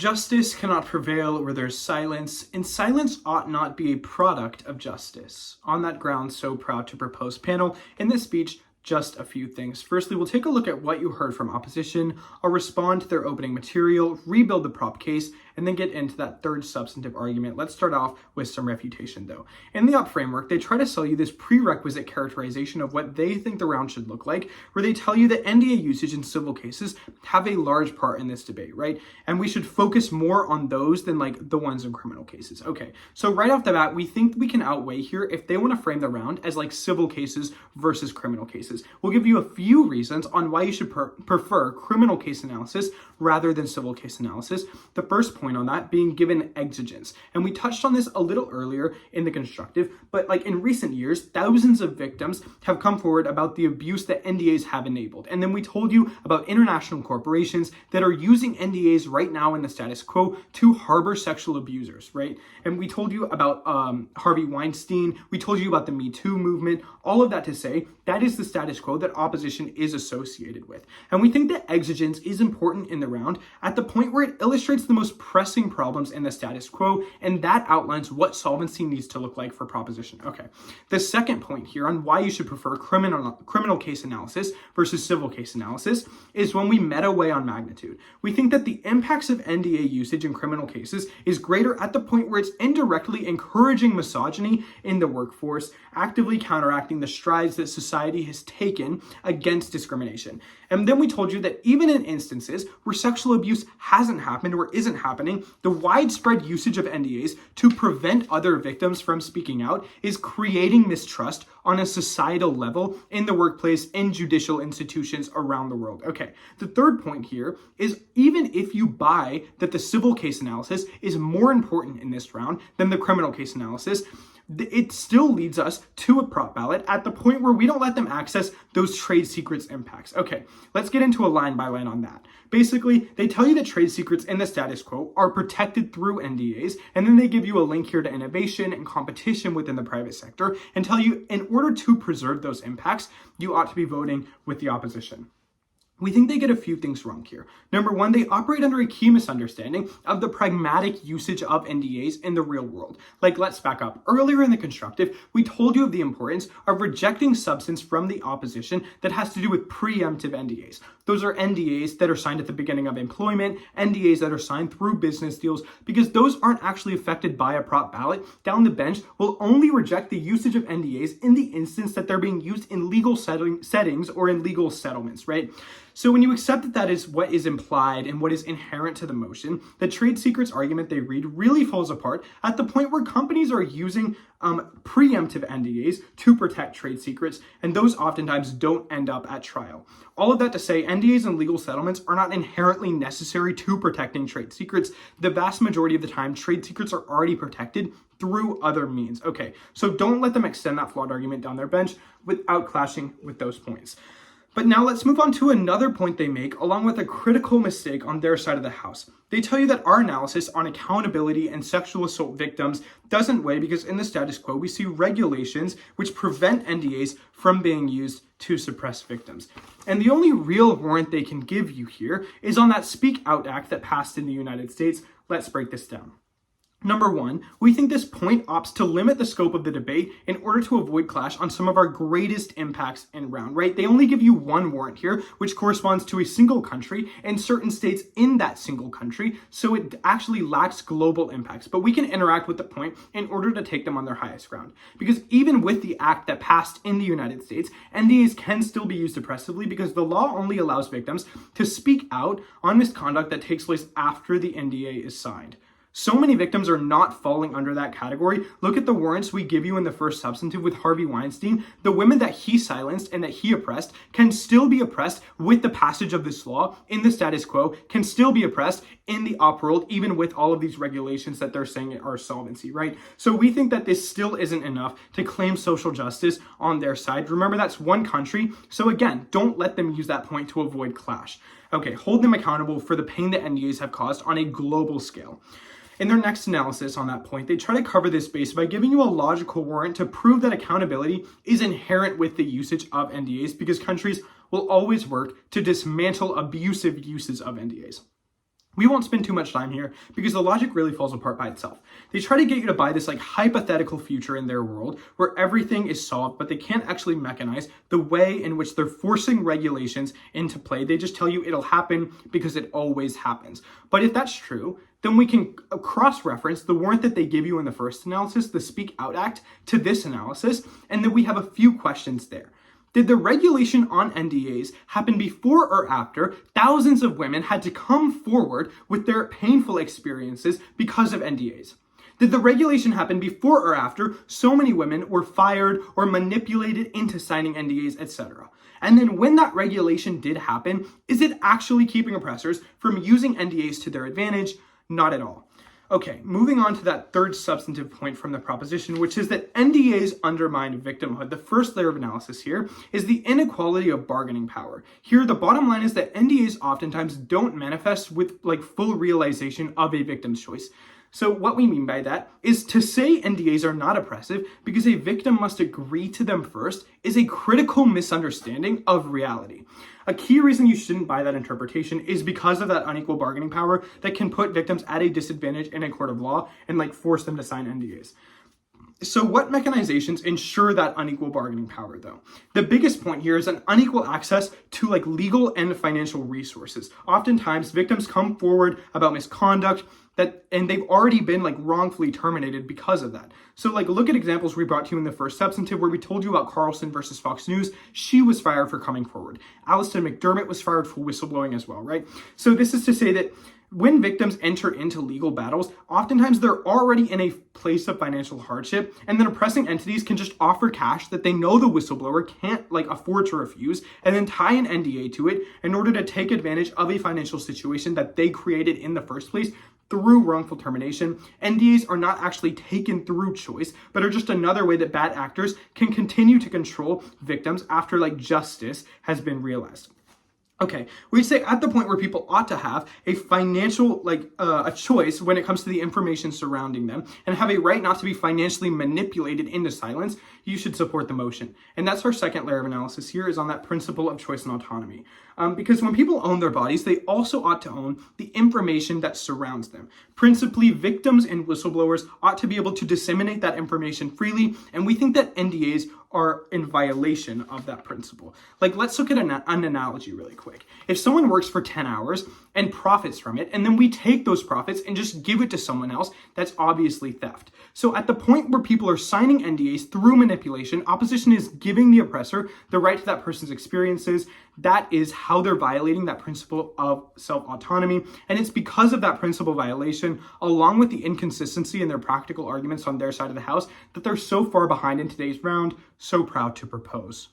Justice cannot prevail where there's silence, and silence ought not be a product of justice. On that ground, so proud to propose panel. In this speech, just a few things. Firstly, we'll take a look at what you heard from opposition. I'll respond to their opening material, rebuild the prop case, and then get into that third substantive argument. Let's start off with some refutation though. In the op framework, they try to sell you this prerequisite characterization of what they think the round should look like, where they tell you that NDA usage in civil cases have a large part in this debate, right? And we should focus more on those than like the ones in criminal cases. Okay, so right off the bat, we think we can outweigh here if they want to frame the round as like civil cases versus criminal cases. We'll give you a few reasons on why you should prefer criminal case analysis rather than civil case analysis. The first point on that being given exigence. And we touched on this a little earlier in the constructive, but like in recent years, thousands of victims have come forward about the abuse that NDAs have enabled. And then we told you about international corporations that are using NDAs right now in the status quo to harbor sexual abusers, right? And we told you about Harvey Weinstein. We told you about the Me Too movement. All of that to say, that is the status quo that opposition is associated with. And we think that exigence is important in the round at the point where it illustrates the most pressing problems in the status quo, and that outlines what solvency needs to look like for proposition. Okay, the second point here on why you should prefer criminal case analysis versus civil case analysis is when we meta weigh on magnitude. We think that the impacts of NDA usage in criminal cases is greater at the point where it's indirectly encouraging misogyny in the workforce, actively counteracting the strides that society has taken against discrimination. And then we told you that even in instances where sexual abuse hasn't happened or isn't happening, the widespread usage of NDAs to prevent other victims from speaking out is creating mistrust on a societal level in the workplace and judicial institutions around the world. Okay, the third point here is even if you buy that the civil case analysis is more important in this round than the criminal case analysis, it still leads us to a prop ballot at the point where we don't let them access those trade secrets impacts. Okay, let's get into a line by line on that. Basically, they tell you that trade secrets in the status quo are protected through NDAs, and then they give you a link here to innovation and competition within the private sector and tell you in order to preserve those impacts, you ought to be voting with the opposition. We think they get a few things wrong here. Number one, they operate under a key misunderstanding of the pragmatic usage of NDAs in the real world. Like, let's back up. Earlier in the constructive, we told you of the importance of rejecting substance from the opposition that has to do with preemptive NDAs. Those are NDAs that are signed at the beginning of employment, NDAs that are signed through business deals, because those aren't actually affected by a prop ballot. Down the bench, will only reject the usage of NDAs in the instance that they're being used in legal settings or in legal settlements, right? So when you accept that that is what is implied and what is inherent to the motion, the trade secrets argument they read really falls apart at the point where companies are using preemptive NDAs to protect trade secrets, and those oftentimes don't end up at trial. All of that to say, NDAs and legal settlements are not inherently necessary to protecting trade secrets. The vast majority of the time, trade secrets are already protected through other means. Okay, so don't let them extend that flawed argument down their bench without clashing with those points. But now let's move on to another point they make, along with a critical mistake on their side of the house. They tell you that our analysis on accountability and sexual assault victims doesn't weigh because in the status quo, we see regulations which prevent NDAs from being used to suppress victims. And the only real warrant they can give you here is on that Speak Out Act that passed in the United States. Let's break this down. Number one, we think this point opts to limit the scope of the debate in order to avoid clash on some of our greatest impacts in round, right? They only give you one warrant here, which corresponds to a single country and certain states in that single country, so it actually lacks global impacts. But we can interact with the point in order to take them on their highest ground. Because even with the act that passed in the United States, NDAs can still be used oppressively because the law only allows victims to speak out on misconduct that takes place after the NDA is signed. So many victims are not falling under that category. Look at the warrants we give you in the first substantive with Harvey Weinstein. The women that he silenced and that he oppressed can still be oppressed with the passage of this law in the status quo, can still be oppressed in the op world, even with all of these regulations that they're saying are solvency, right? So we think that this still isn't enough to claim social justice on their side. Remember, that's one country. So again, don't let them use that point to avoid clash. Okay, hold them accountable for the pain that NDAs have caused on a global scale. In their next analysis on that point, they try to cover this base by giving you a logical warrant to prove that accountability is inherent with the usage of NDAs because countries will always work to dismantle abusive uses of NDAs. We won't spend too much time here because the logic really falls apart by itself. They try to get you to buy this like hypothetical future in their world where everything is solved, but they can't actually mechanize the way in which they're forcing regulations into play. They just tell you it'll happen because it always happens. But if that's true, then we can cross-reference the warrant that they give you in the first analysis, the Speak Out Act, to this analysis, and then we have a few questions there. Did the regulation on NDAs happen before or after thousands of women had to come forward with their painful experiences because of NDAs? Did the regulation happen before or after so many women were fired or manipulated into signing NDAs, etc.? And then when that regulation did happen, is it actually keeping oppressors from using NDAs to their advantage? Not at all. Okay, moving on to that third substantive point from the proposition, which is that NDAs undermine victimhood. The first layer of analysis here is the inequality of bargaining power. Here, the bottom line is that NDAs oftentimes don't manifest with like full realization of a victim's choice. So what we mean by that is to say NDAs are not oppressive because a victim must agree to them first is a critical misunderstanding of reality. A key reason you shouldn't buy that interpretation is because of that unequal bargaining power that can put victims at a disadvantage in a court of law and like force them to sign NDAs. So what mechanizations ensure that unequal bargaining power though? The biggest point here is an unequal access to like legal and financial resources. Oftentimes victims come forward about misconduct and they've already been like wrongfully terminated because of that. So like look at examples we brought to you in the first substantive where we told you about Carlson versus Fox News. She was fired for coming forward. Alison McDermott was fired for whistleblowing as well, right? So this is to say that when victims enter into legal battles, oftentimes they're already in a place of financial hardship, and then oppressing entities can just offer cash that they know the whistleblower can't like afford to refuse, and then tie an NDA to it in order to take advantage of a financial situation that they created in the first place through wrongful termination. NDAs are not actually taken through choice, but are just another way that bad actors can continue to control victims after like justice has been realized. Okay, we say at the point where people ought to have a financial, a choice when it comes to the information surrounding them and have a right not to be financially manipulated into silence, you should support the motion. And that's our second layer of analysis here is on that principle of choice and autonomy. Because when people own their bodies, they also ought to own the information that surrounds them. Principally, victims and whistleblowers ought to be able to disseminate that information freely, and we think that NDAs are in violation of that principle. Like, let's look at an analogy really quick. If someone works for 10 hours and profits from it, and then we take those profits and just give it to someone else, that's obviously theft. So at the point where people are signing NDAs through manipulation, opposition is giving the oppressor the right to that person's experiences. That is how they're violating that principle of self-autonomy. And it's because of that principle violation, along with the inconsistency in their practical arguments on their side of the house, that they're so far behind in today's round, so proud to propose.